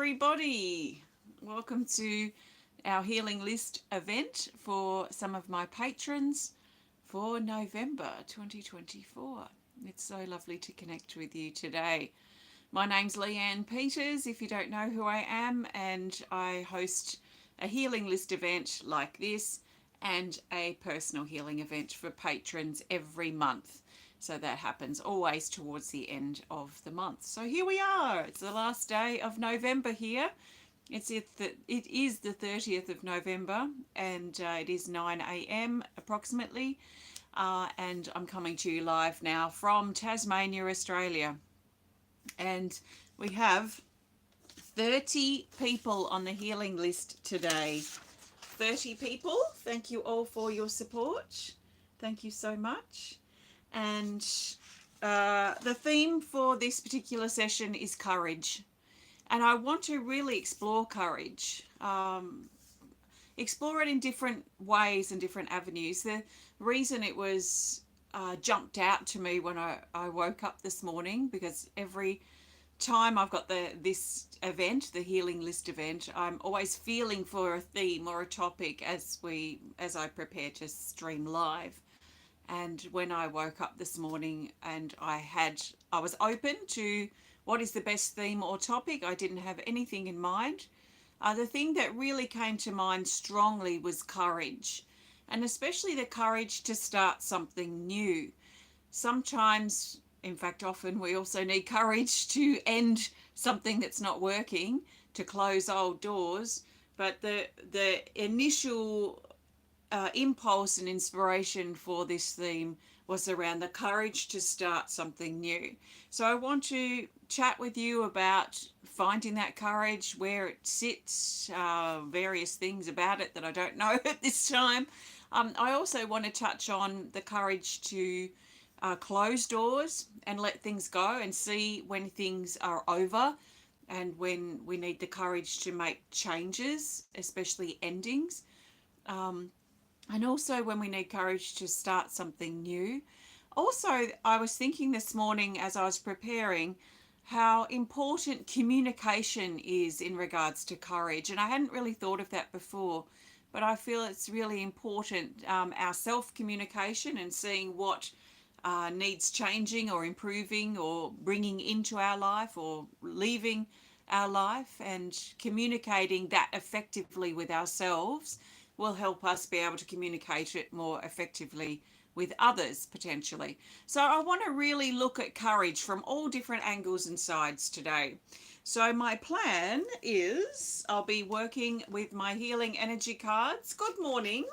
everybody. Welcome to our Healing List event for some of my patrons for November 2024. It's so lovely to connect with you today. My name's Leanne Peters, if you don't know who I am, and I host a Healing List event like this and a personal healing event for patrons every month. So that happens always towards the end of the month. So here we are. It's the last day of November here. It is the 30th of November, and it is 9 a.m. approximately. And I'm coming to you live now from Tasmania, Australia. And we have 30 people on the healing list today. 30 people. Thank you all for your support. Thank you so much. And the theme for this particular session is courage. And I want to really explore courage. Explore it in different ways and different avenues. The reason it was jumped out to me when I woke up this morning, because every time I've got this event, the Healing List event, I'm always feeling for a theme or a topic as I prepare to stream live. And when I woke up this morning and I was open to what is the best theme or topic, I didn't have anything in mind. The thing that really came to mind strongly was courage, and especially the courage to start something new. Sometimes, in fact, often we also need courage to end something that's not working, to close old doors. But the initial impulse and inspiration for this theme was around the courage to start something new. So I want to chat with you about finding that courage, where it sits, various things about it that I don't know at this time. I also want to touch on the courage to close doors and let things go and see when things are over, and when we need the courage to make changes, especially endings. And also when we need courage to start something new. Also, I was thinking this morning as I was preparing how important communication is in regards to courage. And I hadn't really thought of that before, but I feel it's really important, our self-communication and seeing what needs changing or improving or bringing into our life or leaving our life, and communicating that effectively with ourselves will help us be able to communicate it more effectively with others potentially. So I want to really look at courage from all different angles and sides today. So my plan is I'll be working with my healing energy cards. Good morning.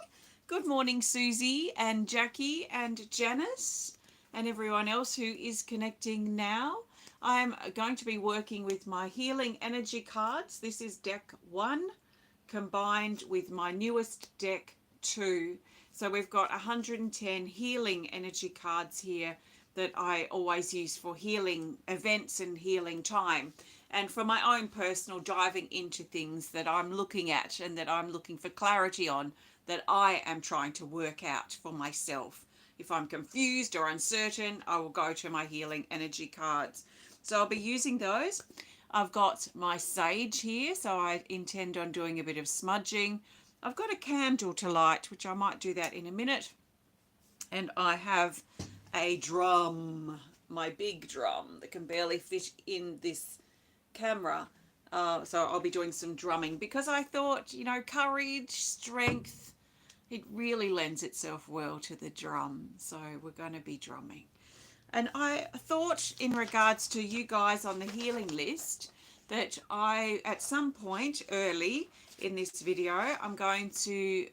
Good morning, Suzie and Jackie and Janice and everyone else who is connecting now. I'm going to be working with my healing energy cards. This is deck 1 combined with my newest deck 2. So we've got 110 healing energy cards here that I always use for healing events and healing time, and for my own personal diving into things that I'm looking at and that I'm looking for clarity on, that I am trying to work out for myself. If I'm confused or uncertain, I will go to my healing energy cards. So I'll be using those. I've got my sage here, so I intend on doing a bit of smudging. I've got a candle to light, which I might do that in a minute. And I have a drum, my big drum that can barely fit in this camera. So I'll be doing some drumming because I thought, courage, strength, it really lends itself well to the drum. So we're going to be drumming. And I thought, in regards to you guys on the healing list, that at some point early in this video, I'm going to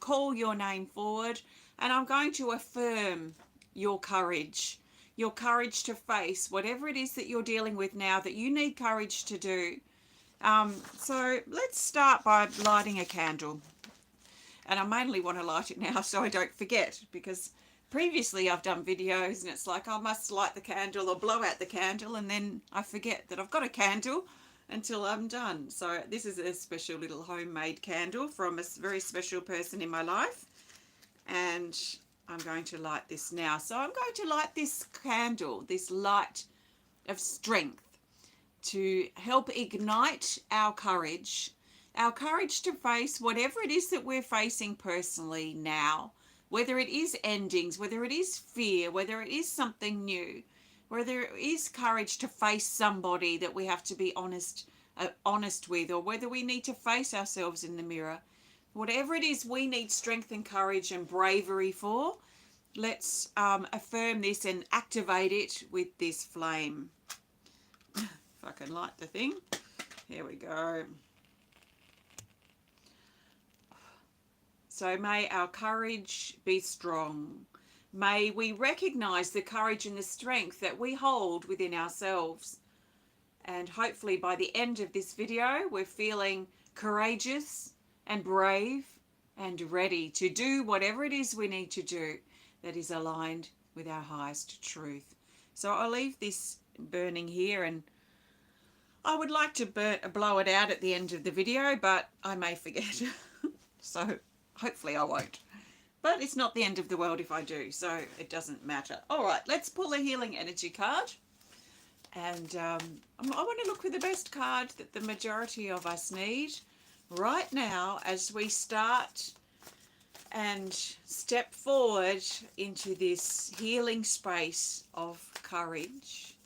call your name forward, and I'm going to affirm your courage to face whatever it is that you're dealing with now that you need courage to do. So let's start by lighting a candle. And I mainly want to light it now so I don't forget, because previously I've done videos and it's like I must light the candle or blow out the candle, and then I forget that I've got a candle until I'm done. So this is a special little homemade candle from a very special person in my life, and I'm going to light this now. So I'm going to light this candle, this light of strength, to help ignite our courage to face whatever it is that we're facing personally now, whether it is endings, whether it is fear, whether it is something new, whether it is courage to face somebody that we have to be honest with, or whether we need to face ourselves in the mirror. Whatever it is we need strength and courage and bravery for, let's affirm this and activate it with this flame. If I can light the thing. Here we go. So may our courage be strong. May we recognize the courage and the strength that we hold within ourselves. And hopefully by the end of this video, we're feeling courageous and brave and ready to do whatever it is we need to do that is aligned with our highest truth. So I'll leave this burning here, and I would like to blow it out at the end of the video, but I may forget. So hopefully I won't. But it's not the end of the world if I do, so it doesn't matter. All right, let's pull a healing energy card. And I want to look for the best card that the majority of us need right now as we start and step forward into this healing space of courage.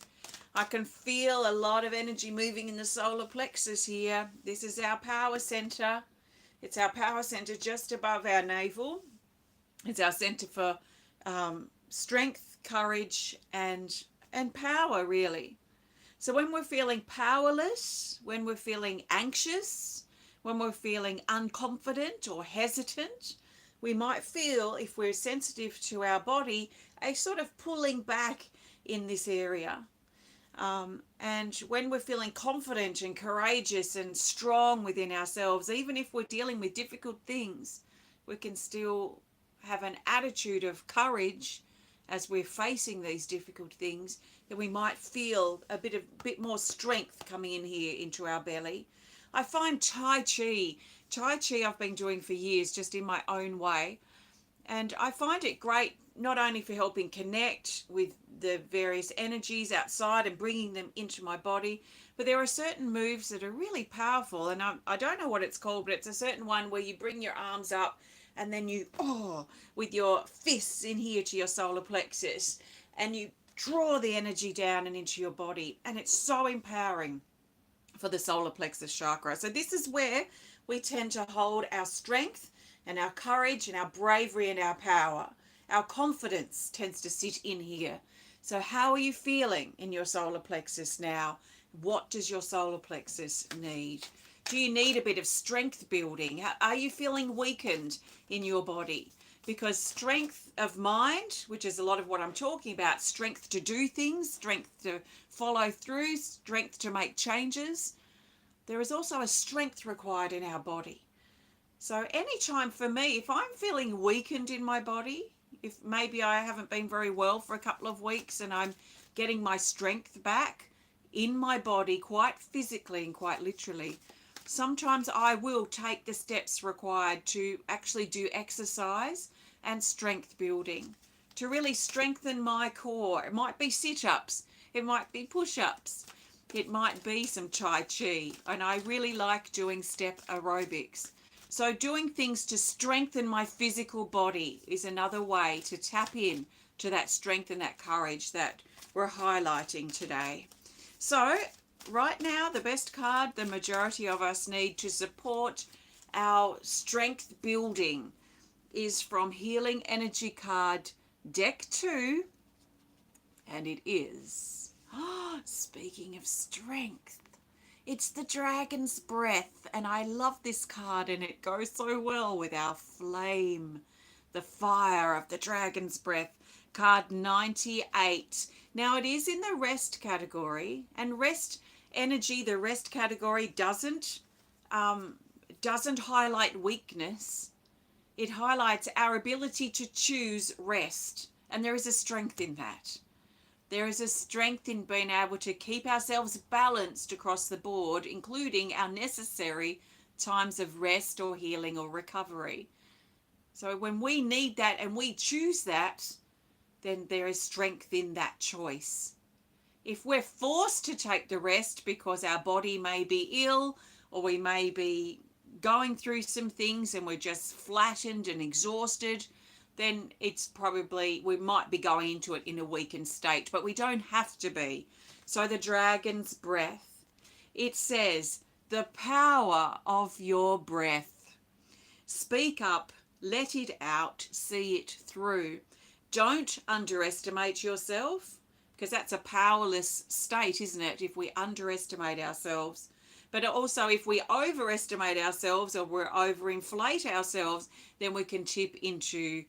I can feel a lot of energy moving in the solar plexus here. This is our power center. It's our power center just above our navel. It's our center for strength, courage, and power, really. So when we're feeling powerless, when we're feeling anxious, when we're feeling unconfident or hesitant, we might feel, if we're sensitive to our body, a sort of pulling back in this area. And when we're feeling confident and courageous and strong within ourselves, even if we're dealing with difficult things, we can still have an attitude of courage as we're facing these difficult things, that we might feel a bit more strength coming in here into our belly. I find Tai Chi I've been doing for years, just in my own way, and I find it great not only for helping connect with the various energies outside and bringing them into my body, but there are certain moves that are really powerful, and I don't know what it's called, but it's a certain one where you bring your arms up and then you, with your fists in here to your solar plexus, and you draw the energy down and into your body, and it's so empowering for the solar plexus chakra. So this is where we tend to hold our strength and our courage and our bravery and our power. Our confidence tends to sit in here. So how are you feeling in your solar plexus now? What does your solar plexus need? Do you need a bit of strength building? Are you feeling weakened in your body? Because strength of mind, which is a lot of what I'm talking about, strength to do things, strength to follow through, strength to make changes, there is also a strength required in our body. So anytime for me, if I'm feeling weakened in my body, if maybe I haven't been very well for a couple of weeks and I'm getting my strength back in my body quite physically and quite literally, sometimes I will take the steps required to actually do exercise and strength building to really strengthen my core. It might be sit-ups, it might be push-ups, it might be some Tai Chi, and I really like doing step aerobics. So doing things to strengthen my physical body is another way to tap in to that strength and that courage that we're highlighting today. So right now, the best card the majority of us need to support our strength building is from Healing Energy card deck 2, and it is, speaking of strength, it's the Dragon's Breath, and I love this card, and it goes so well with our flame, the fire of the Dragon's Breath, card 98. Now it is in the rest category, and rest energy, the rest category doesn't highlight weakness. It highlights our ability to choose rest, and there is a strength in that. There is a strength in being able to keep ourselves balanced across the board, including our necessary times of rest or healing or recovery. So when we need that and we choose that, then there is strength in that choice. If we're forced to take the rest because our body may be ill, or we may be going through some things and we're just flattened and exhausted, then it's probably, we might be going into it in a weakened state, but we don't have to be. So the dragon's breath, it says, the power of your breath. Speak up, let it out, see it through. Don't underestimate yourself, because that's a powerless state, isn't it? If we underestimate ourselves. But also, if we overestimate ourselves or we overinflate ourselves, then we can tip into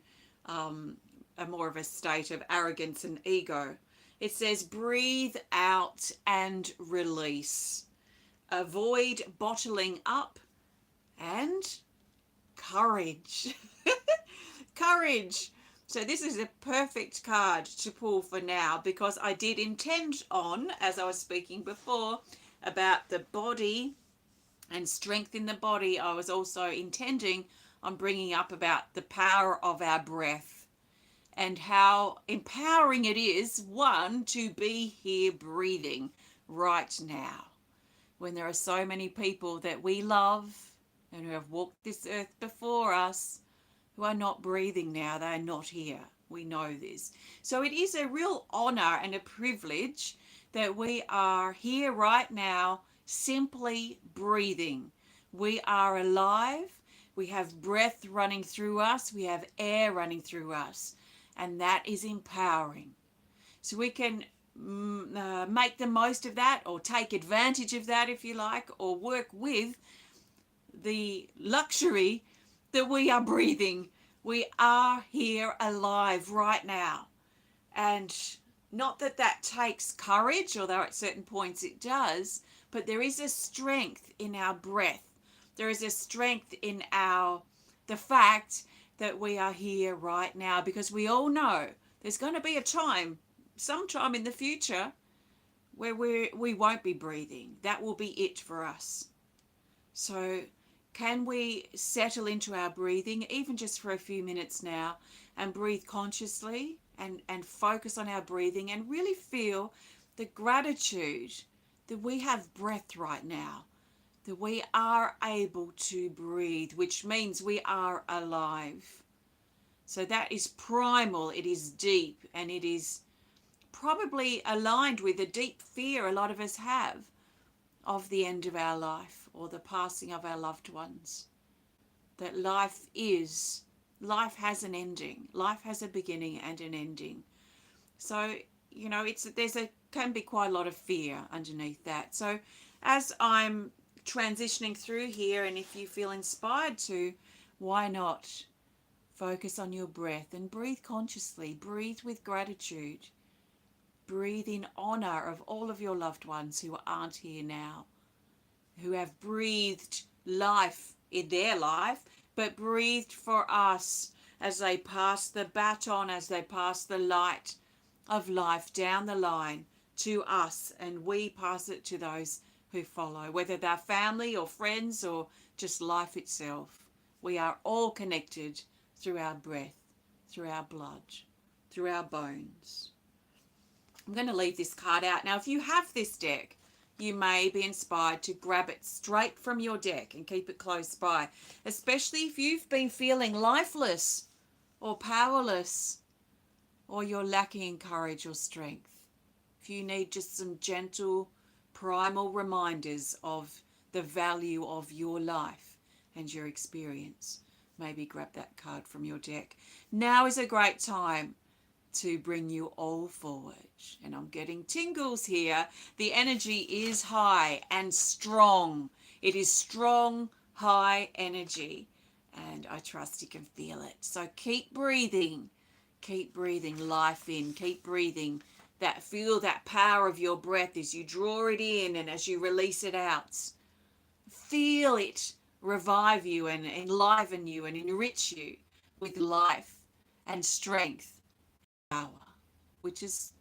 a more of a state of arrogance and ego. It says, breathe out and release. Avoid bottling up, and courage. Courage. So this is a perfect card to pull for now, because I did intend on, as I was speaking before, about the body and strength in the body, I was also intending on bringing up about the power of our breath and how empowering it is, one, to be here breathing right now, when there are so many people that we love and who have walked this earth before us who are not breathing now. They are not here. We know this. So it is a real honor and a privilege that we are here right now, simply breathing. We are alive. We have breath running through us. We have air running through us. And that is empowering. So we can make the most of that, or take advantage of that, if you like, or work with the luxury that we are breathing. We are here alive right now. And not that that takes courage, although at certain points it does, but there is a strength in our breath. There is a strength in the fact that we are here right now, because we all know there's going to be a time, sometime in the future, where we won't be breathing. That will be it for us. So can we settle into our breathing, even just for a few minutes now, and breathe consciously and focus on our breathing and really feel the gratitude that we have breath right now, that we are able to breathe, which means we are alive. So that is primal, it is deep, and it is probably aligned with the deep fear a lot of us have of the end of our life or the passing of our loved ones. That life has an ending. Life has a beginning and an ending. So, can be quite a lot of fear underneath that. So as I'm transitioning through here, and if you feel inspired to, why not focus on your breath and breathe consciously, breathe with gratitude, breathe in honor of all of your loved ones who aren't here now, who have breathed life in their life, but breathed for us as they pass the baton, as they pass the light of life down the line to us, and we pass it to those who follow, whether they're family or friends or just life itself. We are all connected through our breath, through our blood, through our bones. I'm going to leave this card out. Now, if you have this deck, you may be inspired to grab it straight from your deck and keep it close by, especially if you've been feeling lifeless or powerless, or you're lacking in courage or strength. If you need just some gentle, primal reminders of the value of your life and your experience, maybe grab that card from your deck. Now is a great time to bring you all forward. And I'm getting tingles here. The energy is high and strong. It is strong, high energy. And I trust you can feel it. So keep breathing. Keep breathing life in. Keep breathing that, feel that power of your breath as you draw it in and as you release it out. Feel it revive you and enliven you and enrich you with life and strength, power, which is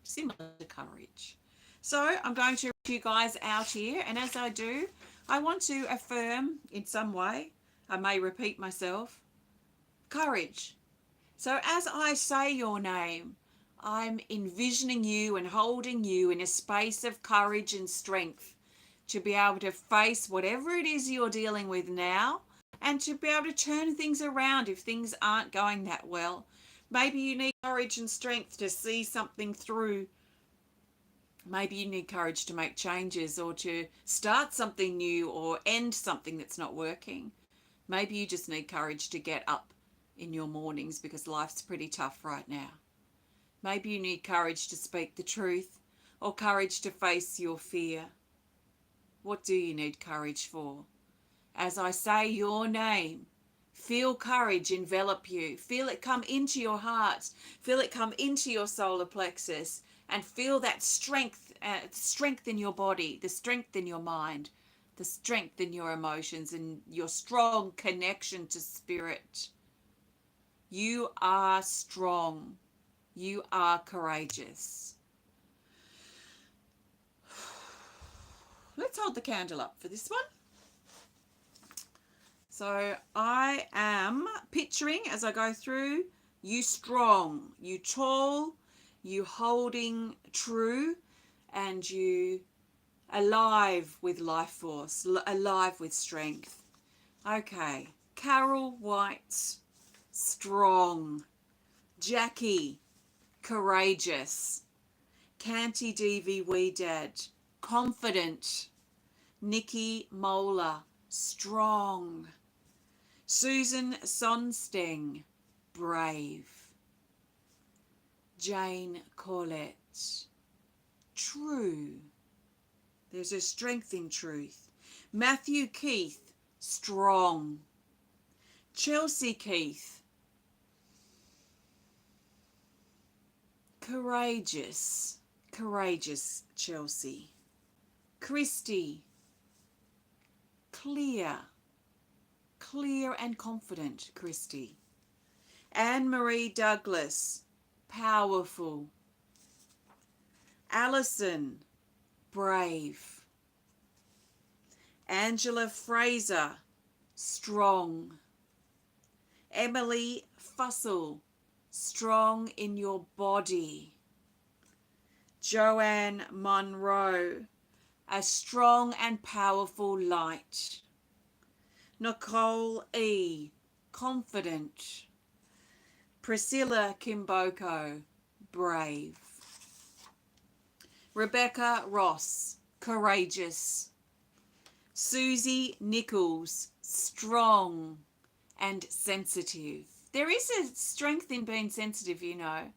similar to courage. So I'm going to read you guys out here, and as I do, I want to affirm in some way, I may repeat myself, courage. So as I say your name, I'm envisioning you and holding you in a space of courage and strength to be able to face whatever it is you're dealing with now, and to be able to turn things around if things aren't going that well. Maybe you need courage and strength to see something through. Maybe you need courage to make changes or to start something new or end something that's not working. Maybe you just need courage to get up in your mornings because life's pretty tough right now. Maybe you need courage to speak the truth or courage to face your fear. What do you need courage for? As I say your name, feel courage envelop you. Feel it come into your heart. Feel it come into your solar plexus, and feel that strength in your body, the strength in your mind, the strength in your emotions, and your strong connection to spirit. You are strong. You are courageous. Let's hold the candle up for this one. So I am picturing, as I go through, you strong, you tall, you holding true, and you alive with life force, alive with strength. Okay, Carol White, strong. Jackie, courageous. Kanti, Devi, Wedad, confident. Nicki Mohler, strong. Susan Sonsteng, brave. Jane Corlett, true. There's a strength in truth. Matthew Keith, strong. Chelsea Keith, courageous. Courageous Chelsea. Christi, clear. Clear and confident Christi. Anne-Marie Douglas, powerful. Allison, brave. Angela Fraser, strong. Emily Fussell, strong in your body. Joanne Monroe, a strong and powerful light. Nicole E, confident. Priscilla Kimboko, brave. Rebecca Ross, courageous. Suzie Nicholls, strong and sensitive. There is a strength in being sensitive, you know.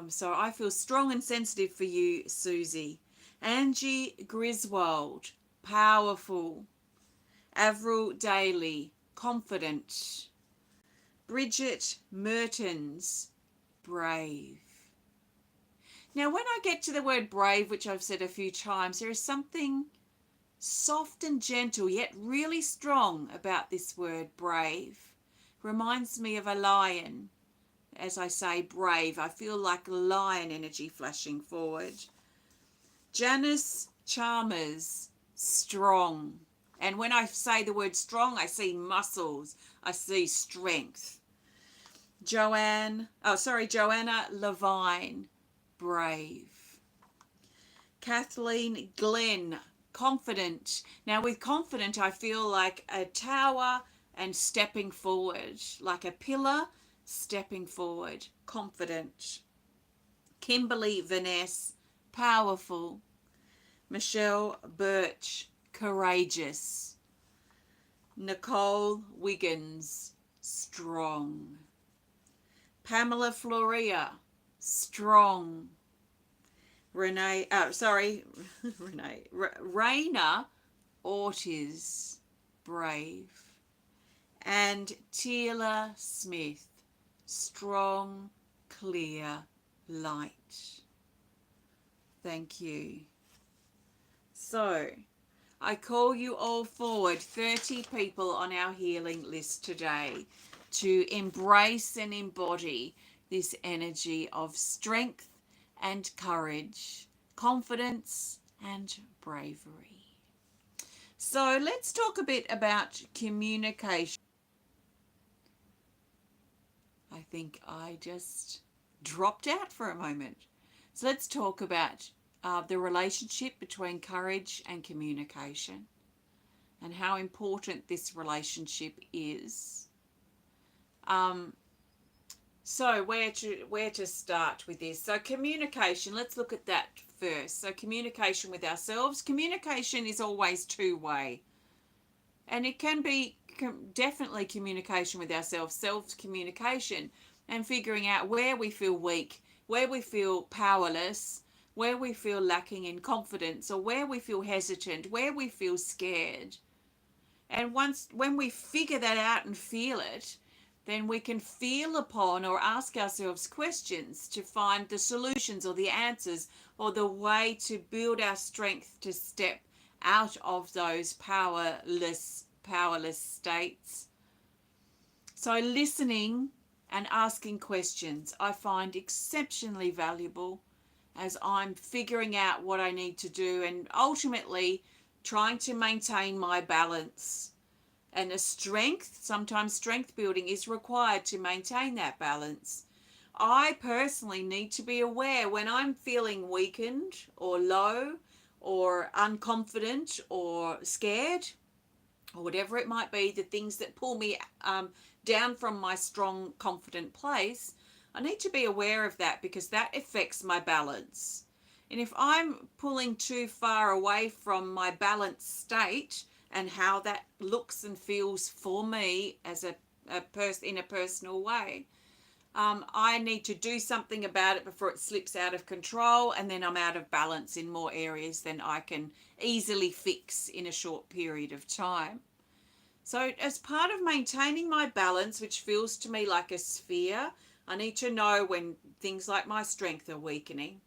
So I feel strong and sensitive for you, Suzie. Angie Griswold, powerful. Avril Daly, confident. Bridget Mehrtens, brave. Now, when I get to the word brave, which I've said a few times, there is something soft and gentle, yet really strong about this word brave. Reminds me of a lion. As I say brave, I feel like lion energy flashing forward. Janice Chalmers, strong. And when I say the word strong, I see muscles. I see strength. Joanna Levine, brave. Kathleen Glen, confident. Now with confident, I feel like a tower and stepping forward, like a pillar stepping forward, confident. Kimberly Veness, powerful. Michele Burch, courageous. Nicole Wiggins, strong. Pamela Florea, strong. Rayna Ortiz, brave. And Teala Smith, strong, clear, light. Thank you. So, I call you all forward, 30 people on our healing list today, to embrace and embody this energy of strength and courage, confidence and bravery. So let's talk a bit about communication. I think I just dropped out for a moment. So let's talk about the relationship between courage and communication, and how important this relationship is. So where to start with this? So communication, let's look at that first. So communication with ourselves. Communication is always two-way. And it can be definitely communication with ourselves, self-communication, and figuring out where we feel weak, where we feel powerless, where we feel lacking in confidence, or where we feel hesitant, where we feel scared. And when we figure that out and feel it, then we can feel upon or ask ourselves questions to find the solutions or the answers or the way to build our strength to step out of those powerless states. So listening and asking questions I find exceptionally valuable as I'm figuring out what I need to do and ultimately trying to maintain my balance. And sometimes strength building is required to maintain that balance. I personally need to be aware when I'm feeling weakened or low or unconfident or scared or whatever it might be, the things that pull me down from my strong, confident place. I need to be aware of that because that affects my balance. And if I'm pulling too far away from my balanced state and how that looks and feels for me as in a personal way, I need to do something about it before it slips out of control, and then I'm out of balance in more areas than I can easily fix in a short period of time. So as part of maintaining my balance, which feels to me like a sphere, I need to know when things like my strength are weakening,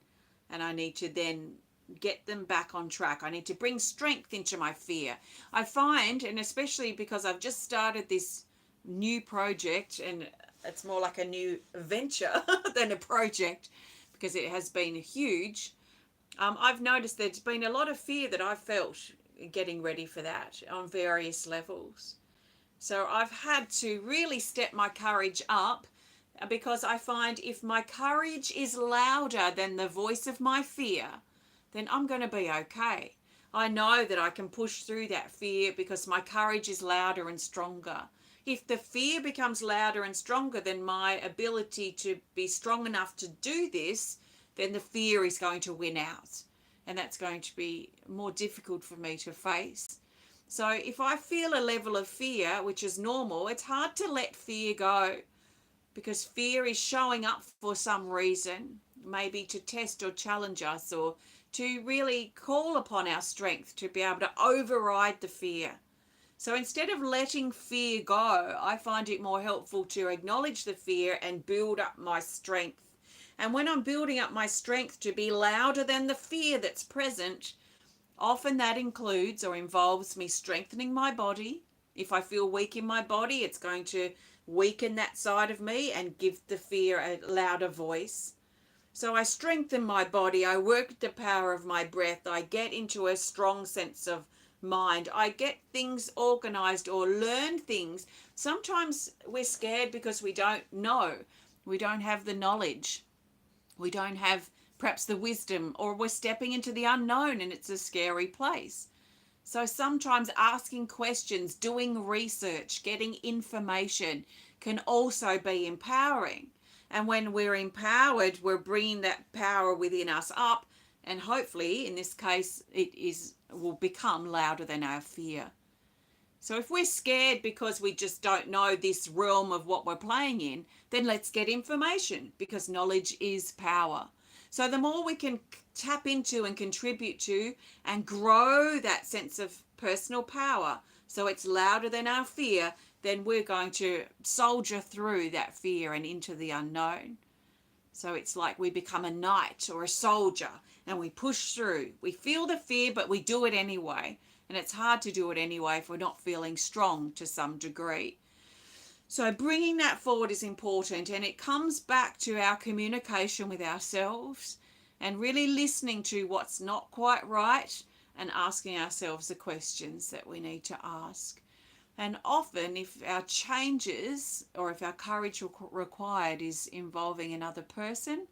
and I need to then get them back on track. I need to bring strength into my fear. I find, and especially because I've just started this new project, and it's more like a new venture than a project because it has been huge, I've noticed there's been a lot of fear that I've felt getting ready for that on various levels. So I've had to really step my courage up, because I find if my courage is louder than the voice of my fear, then I'm going to be okay. I know that I can push through that fear because my courage is louder and stronger. If the fear becomes louder and stronger than my ability to be strong enough to do this, then the fear is going to win out. And that's going to be more difficult for me to face. So if I feel a level of fear, which is normal, it's hard to let fear go, because fear is showing up for some reason, maybe to test or challenge us, or to really call upon our strength to be able to override the fear. So instead of letting fear go, I find it more helpful to acknowledge the fear and build up my strength. And when I'm building up my strength to be louder than the fear that's present, often that includes or involves me strengthening my body. If I feel weak in my body, it's going to weaken that side of me and give the fear a louder voice. So I strengthen my body, I work the power of my breath, I get into a strong sense of mind, I get things organized or learn things. Sometimes we're scared because we don't know, we don't have the knowledge, we don't have perhaps the wisdom, or we're stepping into the unknown and it's a scary place. So sometimes asking questions, doing research, getting information can also be empowering. And when we're empowered, we're bringing that power within us up, and hopefully, in this case, will become louder than our fear. So if we're scared because we just don't know this realm of what we're playing in, then let's get information, because knowledge is power. So the more we can tap into and contribute to and grow that sense of personal power, so it's louder than our fear, then we're going to soldier through that fear and into the unknown. So it's like we become a knight or a soldier and we push through. We feel the fear, but we do it anyway. And it's hard to do it anyway if we're not feeling strong to some degree. So bringing that forward is important, and it comes back to our communication with ourselves and really listening to what's not quite right and asking ourselves the questions that we need to ask. And often, if our changes or if our courage required is involving another person,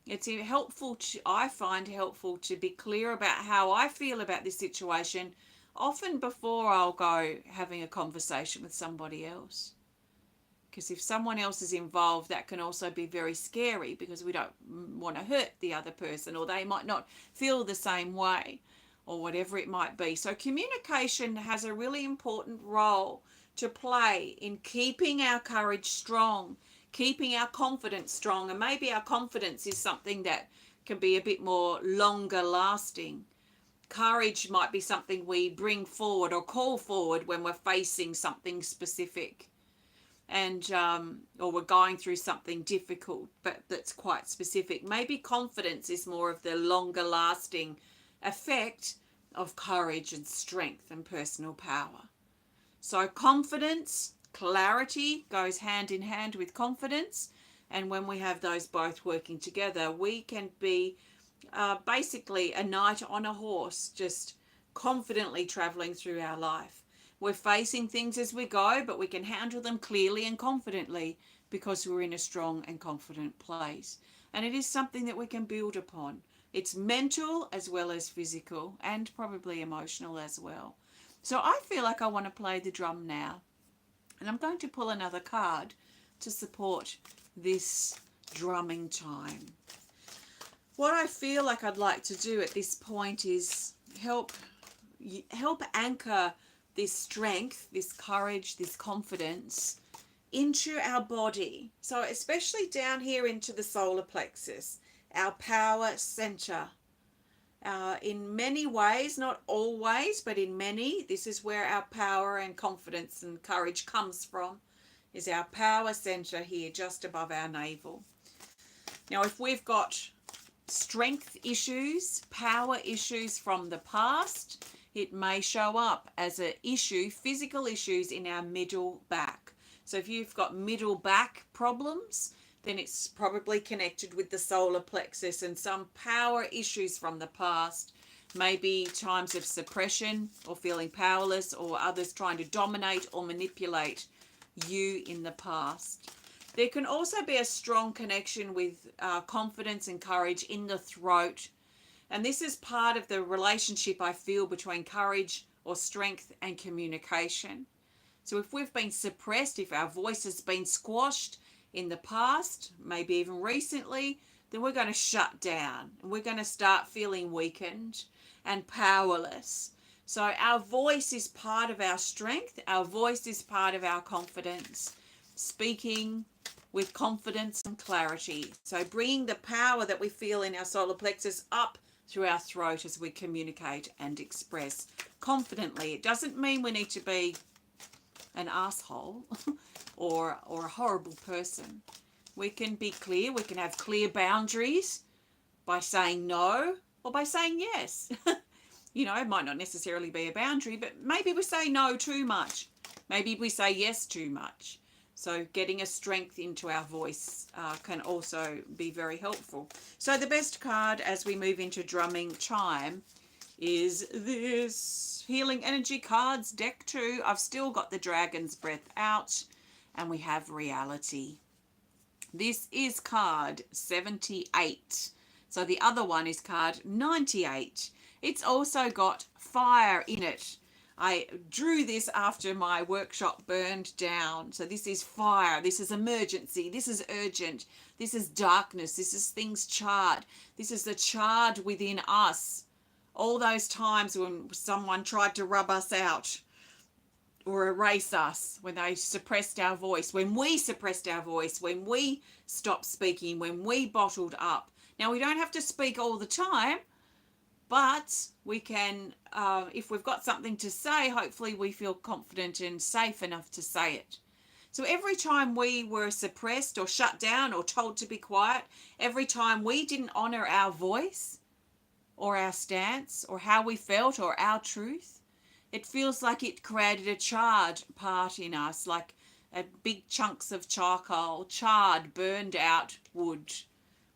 it's helpful to, I find helpful to be clear about how I feel about this situation, often before I'll go having a conversation with somebody else. Because if someone else is involved, that can also be very scary because we don't want to hurt the other person, or they might not feel the same way, or whatever it might be. So communication has a really important role to play in keeping our courage strong, keeping our confidence strong. And maybe our confidence is something that can be a bit more longer lasting. Courage might be something we bring forward or call forward when we're facing something specific, and or we're going through something difficult but that's quite specific. Maybe confidence is more of the longer lasting effect of courage and strength and personal power. So confidence, clarity goes hand in hand with confidence, and when we have those both working together, we can be basically a knight on a horse, just confidently traveling through our life. We're facing things as we go, but we can handle them clearly and confidently because we're in a strong and confident place. And it is something that we can build upon. It's mental as well as physical, and probably emotional as well. So I feel like I want to play the drum now. And I'm going to pull another card to support this drumming time. What I feel like I'd like to do at this point is help anchor this strength, this courage, this confidence into our body. So especially down here into the solar plexus, our power center. In many ways, not always, but in many, this is where our power and confidence and courage comes from, is our power center here just above our navel. Now, if we've got strength issues, power issues from the past, it may show up as an issue, physical issues in our middle back. So if you've got middle back problems, then it's probably connected with the solar plexus and some power issues from the past. Maybe times of suppression or feeling powerless, or others trying to dominate or manipulate you in the past. There can also be a strong connection with confidence and courage in the throat. And this is part of the relationship I feel between courage or strength and communication. So if we've been suppressed, if our voice has been squashed in the past, maybe even recently, then we're going to shut down and we're going to start feeling weakened and powerless. So our voice is part of our strength. Our voice is part of our confidence. Speaking with confidence and clarity. So bringing the power that we feel in our solar plexus up through our throat as we communicate and express confidently. It doesn't mean we need to be an asshole or a horrible person. We can be clear. We can have clear boundaries by saying no or by saying yes. You know, it might not necessarily be a boundary, but maybe we say no too much. Maybe we say yes too much. So getting a strength into our voice can also be very helpful. So the best card as we move into drumming chime is this Healing Energy Cards Deck 2. I've still got the Dragon's Breath out, and we have Reality. This is card 78. So the other one is card 98. It's also got fire in it. I drew this after my workshop burned down. So this is fire, this is emergency, this is urgent, this is darkness, this is things charred. This is the charred within us. All those times when someone tried to rub us out or erase us, when they suppressed our voice, when we suppressed our voice, when we stopped speaking, when we bottled up. Now, we don't have to speak all the time, but we can, if we've got something to say, hopefully we feel confident and safe enough to say it. So every time we were suppressed or shut down or told to be quiet, every time we didn't honor our voice or our stance or how we felt or our truth, it feels like it created a charred part in us, like big chunks of charcoal, charred, burned out wood,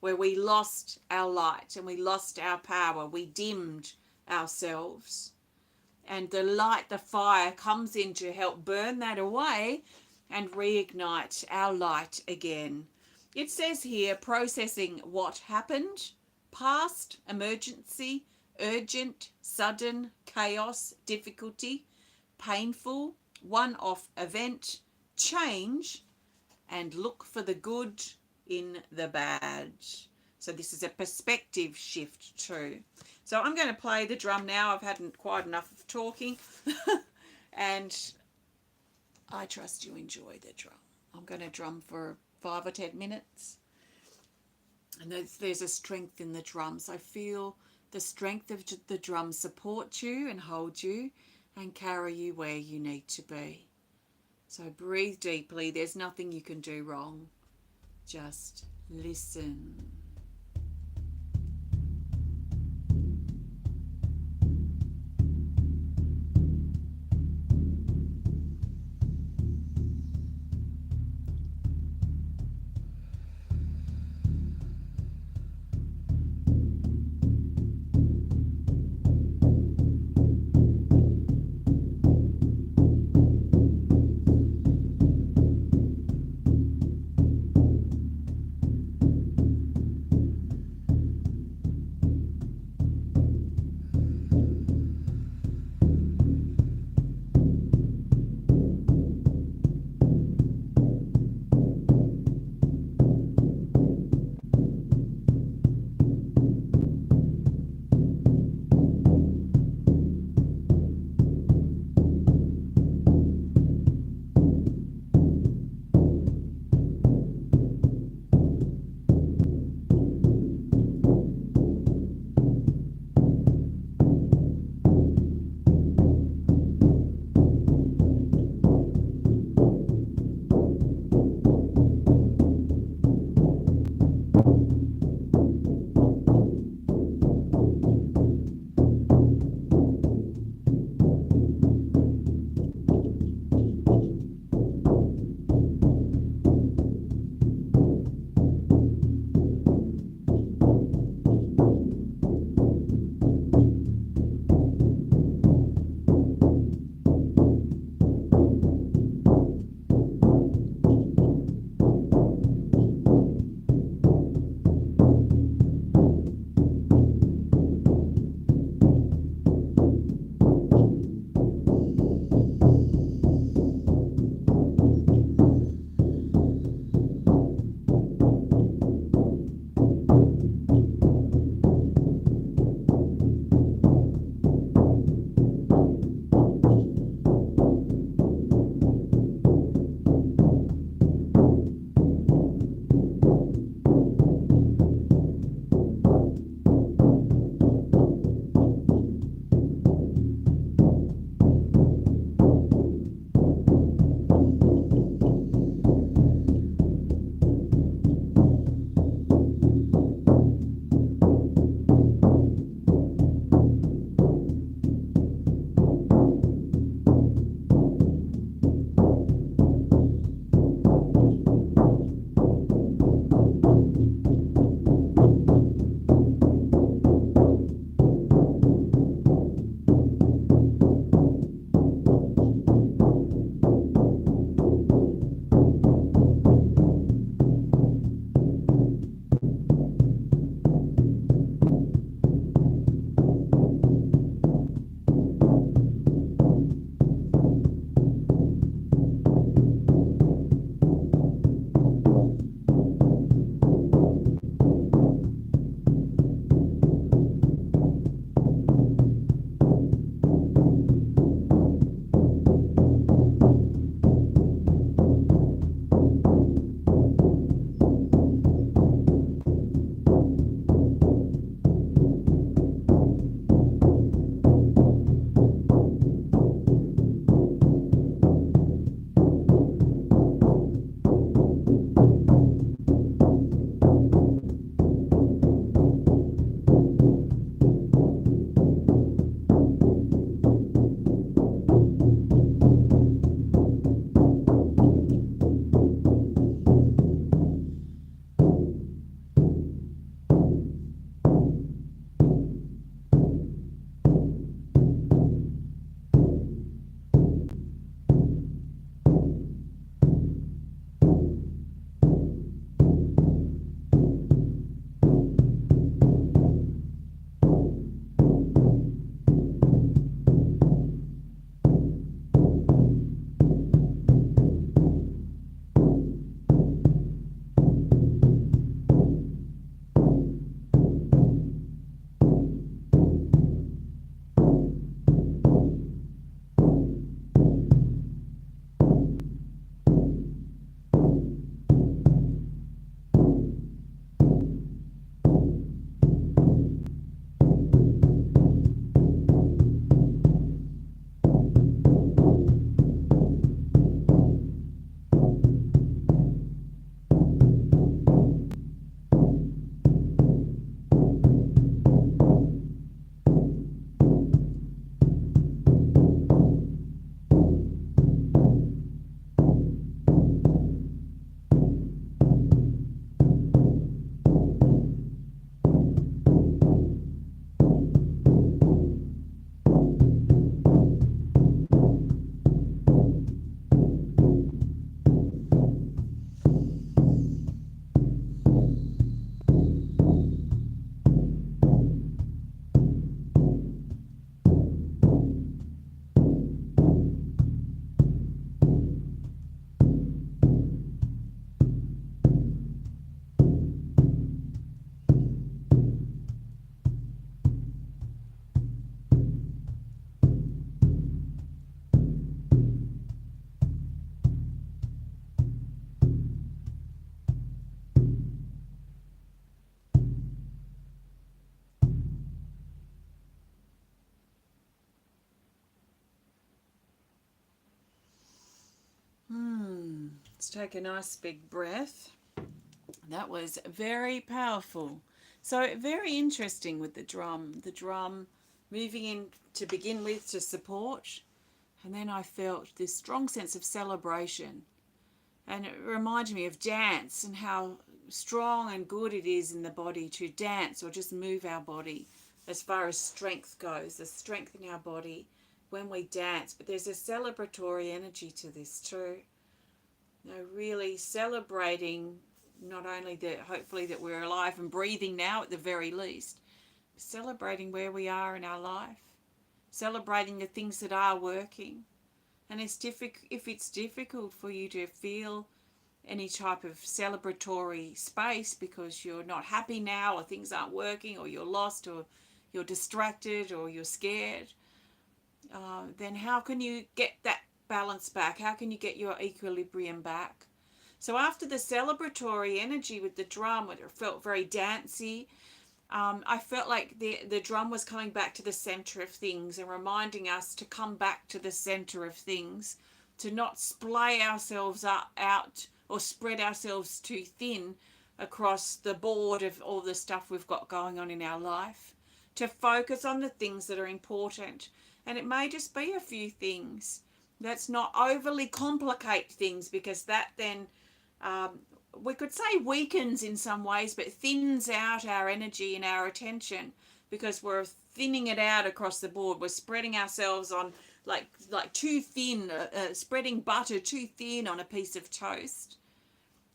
where we lost our light and we lost our power, we dimmed ourselves. and the light, the fire comes in to help burn that away and reignite our light again. It says here, processing what happened, past, emergency, urgent, sudden, chaos, difficulty, painful, one-off event, change, and look for the good in the bad. So this is a perspective shift too. So I'm going to play the drum now. I've had quite enough of talking. And I trust you enjoy the drum. I'm going to drum for 5 or 10 minutes. And there's a strength in the drums. I feel the strength of the drum support you and hold you and carry you where you need to be. So breathe deeply. There's nothing you can do wrong. Just listen. Let's take a nice big breath. That was very powerful. So very interesting with the drum. The drum moving in to begin with to support. And then I felt this strong sense of celebration. And it reminded me of dance and how strong and good it is in the body to dance or just move our body as far as strength goes, the strength in our body when we dance. But there's a celebratory energy to this too. You know, really celebrating not only that hopefully that we're alive and breathing now at the very least, celebrating where we are in our life, celebrating the things that are working. And if it's difficult for you to feel any type of celebratory space because you're not happy now or things aren't working or you're lost or you're distracted or you're scared, then how can you get that balance back? How can you get your equilibrium back? So after the celebratory energy with the drum, it felt very dancey. I felt like the drum was coming back to the center of things and reminding us to come back to the center of things, to not splay ourselves out or spread ourselves too thin across the board of all the stuff we've got going on in our life, to focus on the things that are important. And it may just be a few things. Let's not overly complicate things, because that then we could say weakens in some ways, but thins out our energy and our attention, because we're thinning it out across the board. We're spreading ourselves on like too thin, spreading butter too thin on a piece of toast.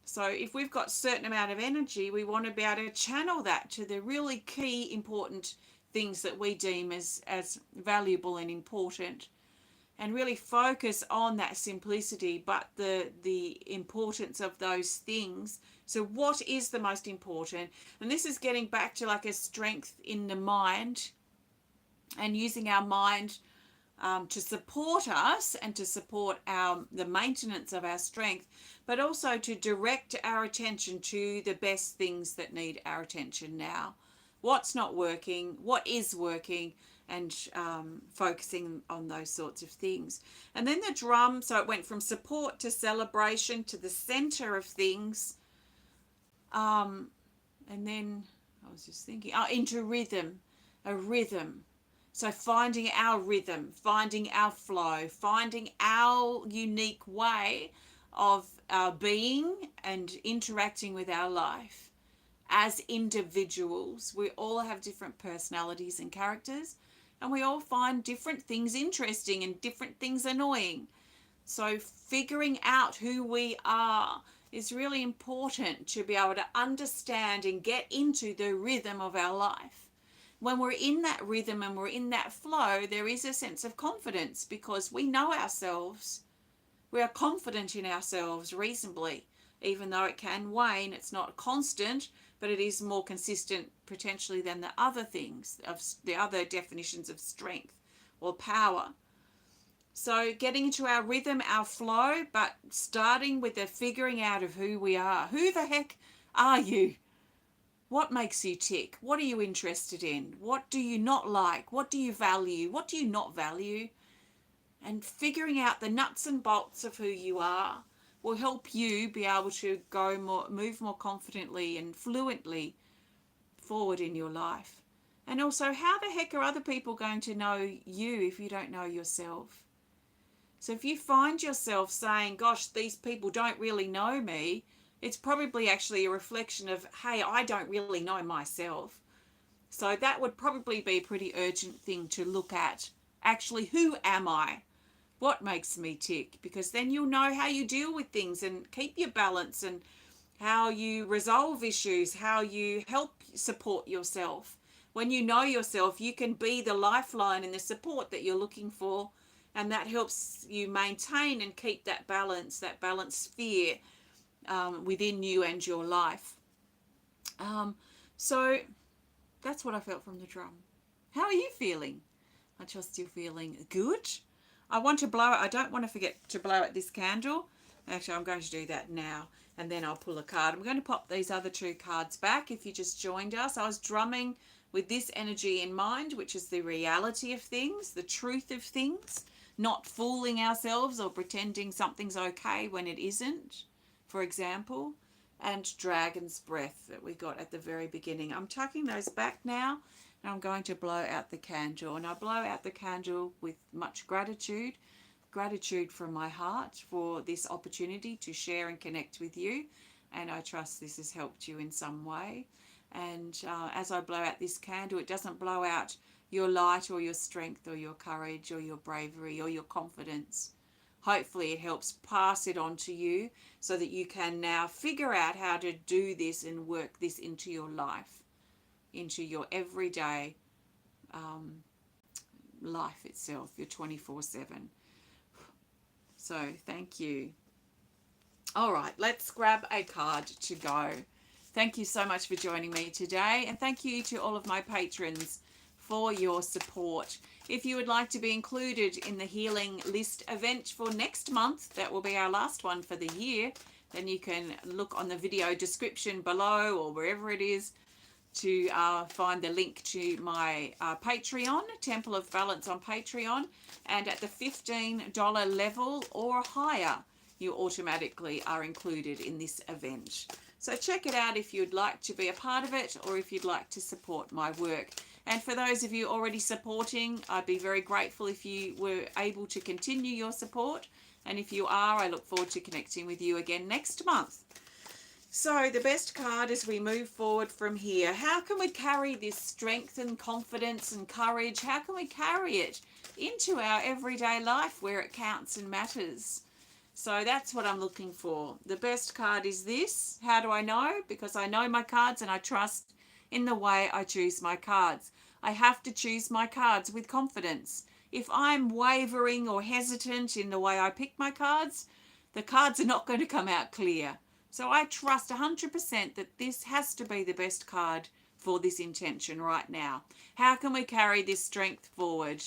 So if we've got a certain amount of energy, we want to be able to channel that to the really key important things that we deem as valuable and important, and really focus on that simplicity, but the importance of those things. So what is the most important? And this is getting back to like a strength in the mind, and using our mind to support us and to support the maintenance of our strength, but also to direct our attention to the best things that need our attention now. What's not working, what is working, and focusing on those sorts of things. And then the drum, so it went from support to celebration to the center of things. And then I was just thinking, into rhythm, a rhythm. So finding our rhythm, finding our flow, finding our unique way of being and interacting with our life. As individuals, we all have different personalities and characters, and we all find different things interesting and different things annoying. So figuring out who we are is really important to be able to understand and get into the rhythm of our life. When we're in that rhythm and we're in that flow, there is a sense of confidence, because we know ourselves. We are confident in ourselves reasonably, even though it can wane. It's not constant, but it is more consistent potentially than the other things, of the other definitions of strength or power. So getting into our rhythm, our flow, but starting with the figuring out of who we are. Who the heck are you? What makes you tick? What are you interested in? What do you not like? What do you value? What do you not value? And figuring out the nuts and bolts of who you are will help you be able to move more confidently and fluently forward in your life. And also, how the heck are other people going to know you if you don't know yourself? So if you find yourself saying, gosh, these people don't really know me, it's probably actually a reflection of, hey, I don't really know myself. So that would probably be a pretty urgent thing to look at. Actually, who am I? What makes me tick? Because then you'll know how you deal with things and keep your balance, and how you resolve issues, how you help support yourself. When you know yourself, you can be the lifeline and the support that you're looking for, and that helps you maintain and keep that balance sphere within you and your life. So that's what I felt from the drum. How are you feeling? I trust you're feeling good. I want to blow it. I don't want to forget to blow out this candle. Actually, I'm going to do that now, and then I'll pull a card. I'm going to pop these other two cards back if you just joined us. I was drumming with this energy in mind, which is the reality of things, the truth of things, not fooling ourselves or pretending something's okay when it isn't. for example, and Dragon's Breath that we got at the very beginning. I'm tucking those back now, and I'm going to blow out the candle. And I blow out the candle with much gratitude from my heart for this opportunity to share and connect with you. And I trust this has helped you in some way. And as I blow out this candle, it doesn't blow out your light or your strength or your courage or your bravery or your confidence. Hopefully it helps pass it on to you so that you can now figure out how to do this and work this into your life, into your everyday life itself, your 24/7. So thank you. All right, let's grab a card to go. Thank you so much for joining me today, and thank you to all of my patrons for your support. If you would like to be included in the Healing List event for next month, that will be our last one for the year, then you can look on the video description below or wherever it is to find the link to my Patreon, Temple of Balance on Patreon, and at the $15 level or higher, you automatically are included in this event. So check it out if you'd like to be a part of it or if you'd like to support my work. And for those of you already supporting, I'd be very grateful if you were able to continue your support. And if you are, I look forward to connecting with you again next month. So the best card as we move forward from here, how can we carry this strength and confidence and courage? How can we carry it into our everyday life where it counts and matters? So that's what I'm looking for. The best card is this. How do I know? Because I know my cards and I trust in the way I choose my cards. I have to choose my cards with confidence. If I'm wavering or hesitant in the way I pick my cards, the cards are not going to come out clear. So I trust 100% that this has to be the best card for this intention right now. How can we carry this strength forward?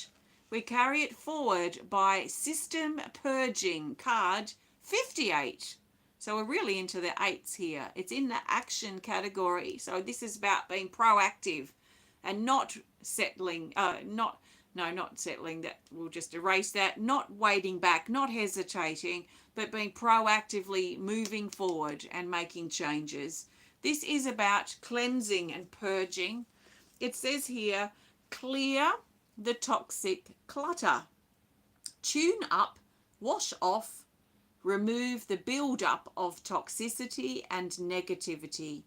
We carry it forward by System Purging, card 58. So we're really into the 8s here. It's in the action category. So this is about being proactive and not settling, not settling, that we'll just erase that, not waiting back, not hesitating, but being proactively moving forward and making changes. This is about cleansing and purging. It says here, clear the toxic clutter, tune up, wash off, remove the build-up of toxicity and negativity,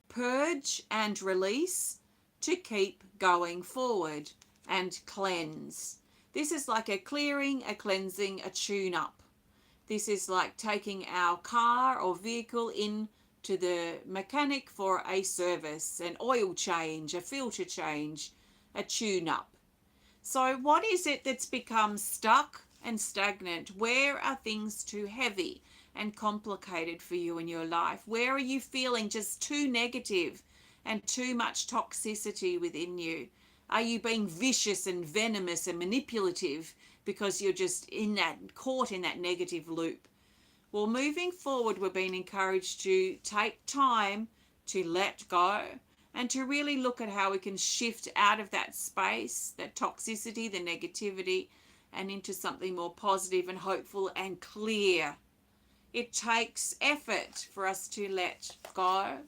purge and release to keep going forward, and cleanse. This is like a clearing, a cleansing, a tune-up. This is like taking our car or vehicle in to the mechanic for a service, an oil change, a filter change, a tune-up. So what is it that's become stuck and stagnant? Where are things too heavy and complicated for you in your life? Where are you feeling just too negative and too much toxicity within you? Are you being vicious and venomous and manipulative because you're just caught in that negative loop? Well, moving forward, we're being encouraged to take time to let go and to really look at how we can shift out of that space, that toxicity, the negativity, and into something more positive and hopeful and clear. It takes effort for us to let go,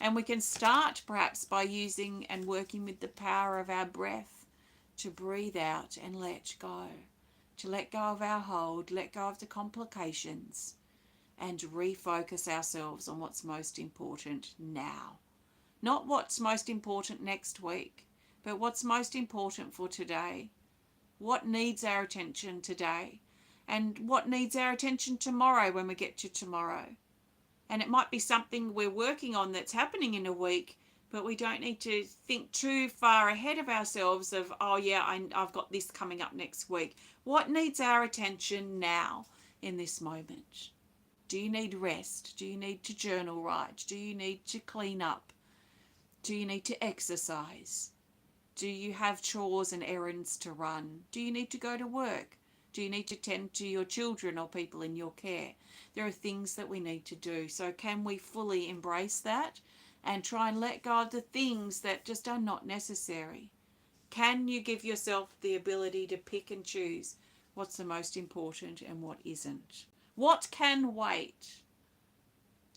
and we can start perhaps by using and working with the power of our breath to breathe out and let go, to let go of our hold, let go of the complications, and refocus ourselves on what's most important now. Not what's most important next week, but what's most important for today. What needs our attention today? And what needs our attention tomorrow when we get to tomorrow? And it might be something we're working on that's happening in a week, but we don't need to think too far ahead of ourselves of, oh yeah, I've got this coming up next week. What needs our attention now in this moment? Do you need rest? Do you need to journal write? Do you need to clean up? Do you need to exercise? Do you have chores and errands to run? Do you need to go to work? Do you need to tend to your children or people in your care? There are things that we need to do. So can we fully embrace that and try and let go of the things that just are not necessary? Can you give yourself the ability to pick and choose what's the most important and what isn't? What can wait?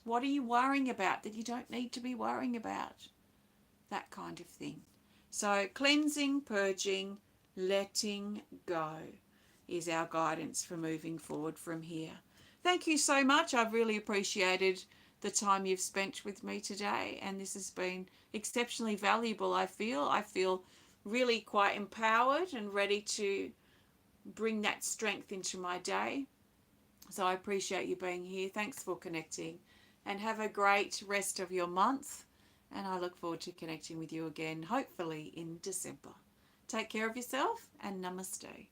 What are you worrying about that you don't need to be worrying about? That kind of thing. So cleansing, purging, letting go is our guidance for moving forward from here. Thank you so much. I've really appreciated the time you've spent with me today, and this has been exceptionally valuable. I feel really quite empowered and ready to bring that strength into my day. So I appreciate you being here. Thanks for connecting, and have a great rest of your month. And I look forward to connecting with you again, hopefully in December. Take care of yourself, and namaste.